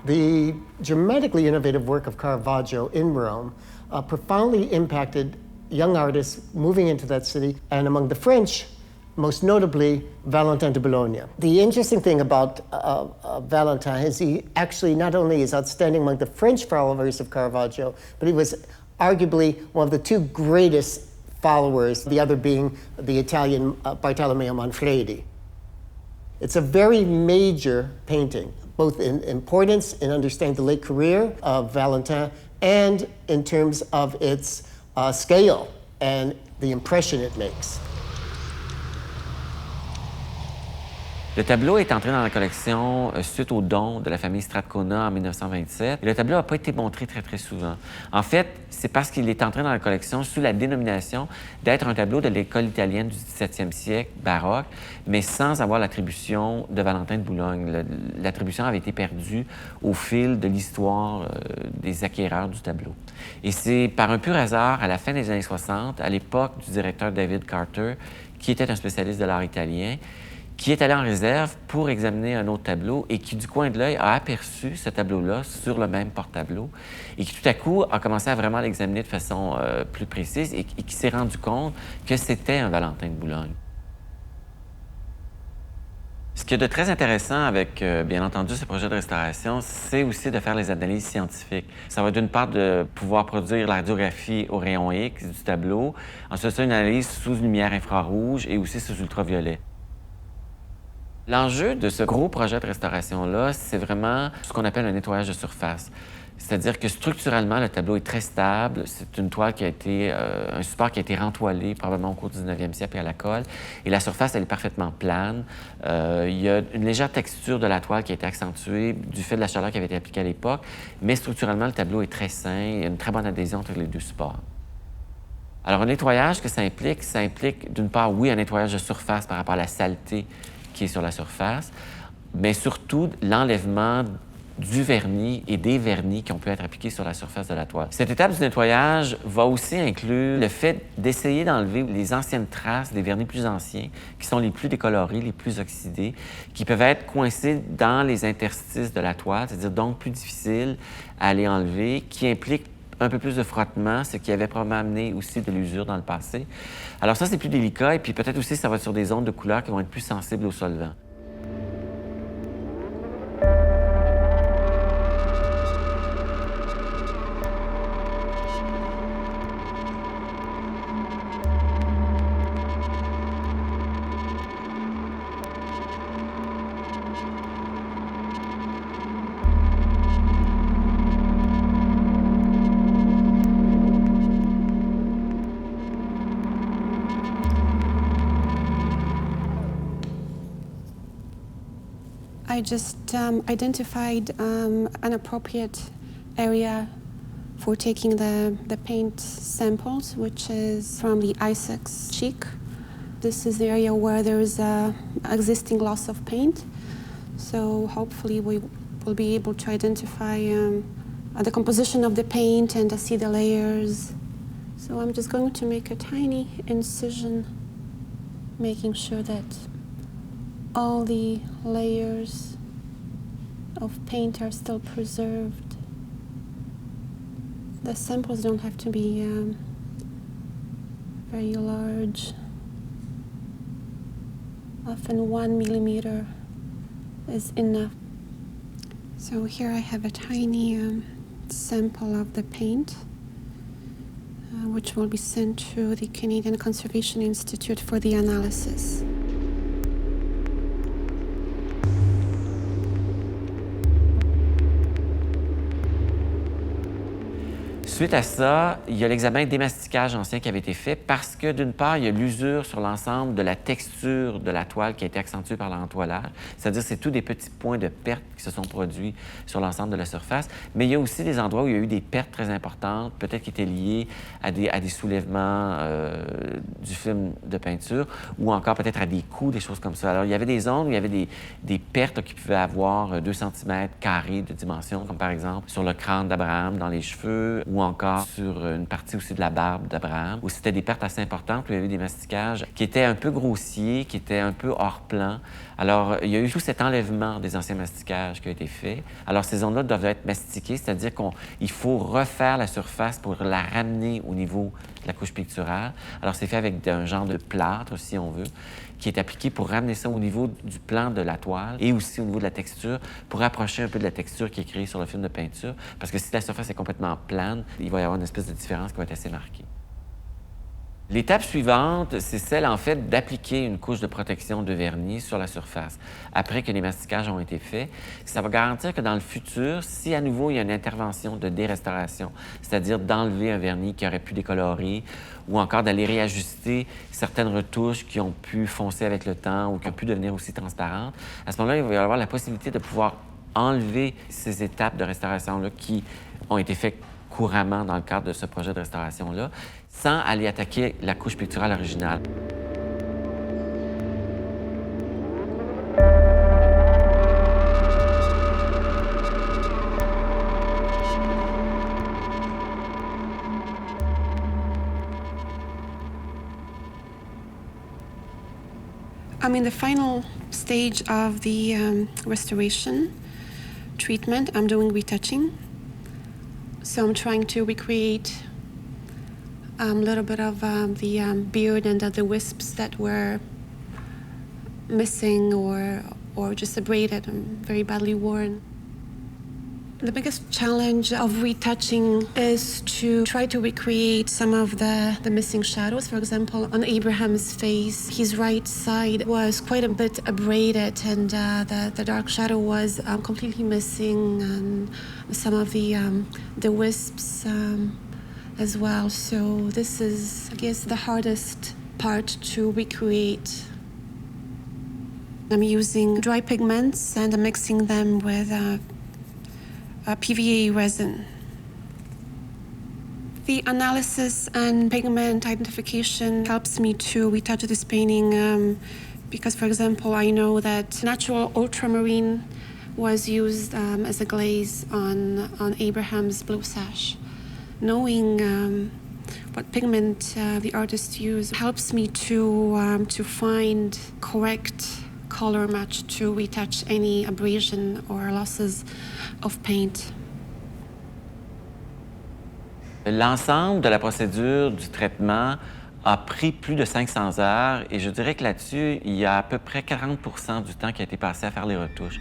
The dramatically innovative work of Caravaggio in Rome profoundly impacted young artists moving into that city, and among the French, most notably Valentin de Bologna. The interesting thing about Valentin is he actually not only is outstanding among the French followers of Caravaggio, but he was arguably one of the two greatest followers, the other being the Italian Bartolomeo Manfredi. It's a very major painting, both in importance in understanding the late career of Valentin and in terms of its scale and the impression it makes. Le tableau est entré dans la collection suite au don de la famille Strathcona en 1927. Et le tableau n'a pas été montré très souvent. En fait, c'est parce qu'il est entré dans la collection sous la dénomination d'être un tableau de l'école italienne du 17e siècle baroque, mais sans avoir l'attribution de Valentin de Boulogne. L'attribution avait été perdue au fil de l'histoire des acquéreurs du tableau. Et c'est par un pur hasard, à la fin des années 60, à l'époque du directeur David Carter, qui était un spécialiste de l'art italien, qui est allé en réserve pour examiner un autre tableau et qui, du coin de l'œil, a aperçu ce tableau-là sur le même porte-tableau et qui, tout à coup, a commencé à vraiment l'examiner de façon plus précise et qui s'est rendu compte que c'était un Valentin de Boulogne. Ce qu'il y a de très intéressant avec, bien entendu, ce projet de restauration, c'est aussi de faire les analyses scientifiques. Ça va d'une part de pouvoir produire la radiographie au rayon X du tableau, ensuite une analyse sous lumière infrarouge et aussi sous ultraviolet. L'enjeu de ce gros projet de restauration-là, c'est vraiment ce qu'on appelle un nettoyage de surface. C'est-à-dire que structurellement, le tableau est très stable. C'est une toile qui a été, un support qui a été rentoilé probablement au cours du 19e siècle et à la colle. Et la surface, elle est parfaitement plane. Il y a une légère texture de la toile qui a été accentuée du fait de la chaleur qui avait été appliquée à l'époque. Mais structurellement, le tableau est très sain. Il y a une très bonne adhésion entre les deux supports. Alors, un nettoyage, que ça implique d'une part, oui, un nettoyage de surface par rapport à la saleté qui est sur la surface, mais surtout l'enlèvement du vernis et des vernis qui ont pu être appliqués sur la surface de la toile. Cette étape du nettoyage va aussi inclure le fait d'essayer d'enlever les anciennes traces des vernis plus anciens, qui sont les plus décolorés, les plus oxydés, qui peuvent être coincés dans les interstices de la toile, c'est-à-dire donc plus difficiles à aller enlever, qui impliquent un peu plus de frottement, ce qui avait probablement amené aussi de l'usure dans le passé. Alors ça, c'est plus délicat, et puis peut-être aussi ça va être sur des zones de couleurs qui vont être plus sensibles au solvant. I just identified an appropriate area for taking the paint samples, which is from the Isaacs cheek. This is the area where there is existing loss of paint. So hopefully we will be able to identify the composition of the paint and to see the layers. So I'm just going to make a tiny incision, making sure that all the layers of paint are still preserved. The samples don't have to be very large. Often 1 millimeter is enough. So here I have a tiny sample of the paint, which will be sent to the Canadian Conservation Institute for the analysis. Suite à ça, il y a l'examen démasticage ancien qui avait été fait parce que, d'une part, il y a l'usure sur l'ensemble de la texture de la toile qui a été accentuée par l'entoilage. C'est-à-dire que c'est tous des petits points de perte qui se sont produits sur l'ensemble de la surface. Mais il y a aussi des endroits où il y a eu des pertes très importantes, peut-être qui étaient liées à des soulèvements du film de peinture ou encore peut-être à des coups, des choses comme ça. Alors, il y avait des zones où il y avait des pertes qui pouvaient avoir 2 cm carrés de dimension, comme par exemple sur le crâne d'Abraham, dans les cheveux, ou encore sur une partie aussi de la barbe d'Abraham, où c'était des pertes assez importantes, où il y avait des masticages qui étaient un peu grossiers, qui étaient un peu hors plan. Alors, il y a eu tout cet enlèvement des anciens masticages qui a été fait. Alors, ces zones-là doivent être mastiquées, c'est-à-dire qu'il faut refaire la surface pour la ramener au niveau de la couche picturale. Alors, c'est fait avec un genre de plâtre, si on veut, qui est appliqué pour ramener ça au niveau du plan de la toile et aussi au niveau de la texture, pour rapprocher un peu de la texture qui est créée sur le film de peinture. Parce que si la surface est complètement plane, il va y avoir une espèce de différence qui va être assez marquée. L'étape suivante, c'est celle, en fait, d'appliquer une couche de protection de vernis sur la surface. Après que les masticages ont été faits, ça va garantir que dans le futur, si à nouveau il y a une intervention de dérestauration, c'est-à-dire d'enlever un vernis qui aurait pu décolorer ou encore d'aller réajuster certaines retouches qui ont pu foncer avec le temps ou qui ont pu devenir aussi transparentes, à ce moment-là, il va y avoir la possibilité de pouvoir enlever ces étapes de restauration-là qui ont été faites couramment dans le cadre de ce projet de restauration-là, sans aller attaquer la couche picturale originale. I'm in the final stage of the restoration treatment. I'm doing retouching. So I'm trying to recreate a little bit of the beard and the wisps that were missing or just abraded and very badly worn. The biggest challenge of retouching is to try to recreate some of the missing shadows. For example, on Abraham's face, his right side was quite a bit abraded and the dark shadow was completely missing, and some of the wisps as well. So this is, I guess, the hardest part to recreate. I'm using dry pigments and I'm mixing them with PVA resin. The analysis and pigment identification helps me to retouch this painting because, for example, I know that natural ultramarine was used as a glaze on Abraham's blue sash. Knowing what pigment the artist used helps me to find correct color match to retouch any abrasion or losses of paint. L'ensemble de la procédure du traitement a pris plus de 500 heures et je dirais que là-dessus, il y a à peu près 40 du temps qui a été passé à faire les retouches.